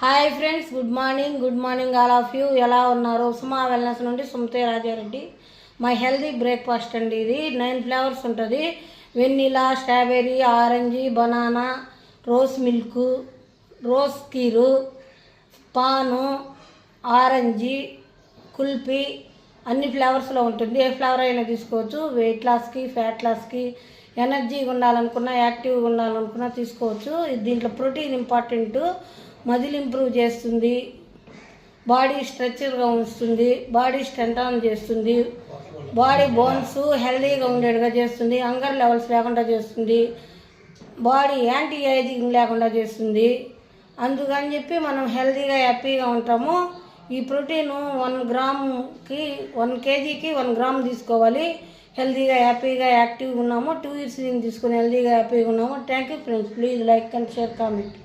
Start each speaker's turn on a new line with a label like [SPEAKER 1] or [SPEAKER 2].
[SPEAKER 1] Hi friends, good morning all of you. ఎలా ఉన్నారు? Suma wellness నుండి Sumathi Raja Reddy. My healthy breakfast అండి. ఇది 9 ఫ్లేవర్స్ ఉంటుంది. Vanilla, strawberry, orange, banana, rose milk, rose kheer, paan, ఆరెంజీ, కుల్ఫీ అన్ని ఫ్లేవర్స్లో ఉంటుంది. ఏ ఫ్లేవర్ అయినా తీసుకోవచ్చు. వెయిట్ లాస్కి, ఫ్యాట్ లాస్కి, ఎనర్జీగా ఉండాలనుకున్నా, యాక్టివ్గా ఉండాలనుకున్నా తీసుకోవచ్చు. దీంట్లో ప్రోటీన్ ఇంపార్టెంట్. మజిల్ ఇంప్రూవ్ చేస్తుంది, బాడీ స్ట్రెచ్చర్గా ఉంచుతుంది, బాడీ స్ట్రెంథన్ చేస్తుంది, బాడీ బోన్స్ హెల్దీగా ఉండేట్టుగా చేస్తుంది, హంగర్ లెవెల్స్ లేకుండా చేస్తుంది, బాడీ యాంటీ ఏజింగ్ లేకుండా చేస్తుంది. అందుకని చెప్పి మనం హెల్దీగా హ్యాపీగా ఉంటాము. ఈ ప్రోటీన్ 1 గ్రామ్కి 1 kgకి 1 గ్రామ్ తీసుకోవాలి. హెల్దీగా హ్యాపీగా యాక్టివ్గా ఉన్నాము. 2 years తీసుకుని హెల్దీగా హ్యాపీగా ఉన్నాము. Thank you friends. Please like and share comment.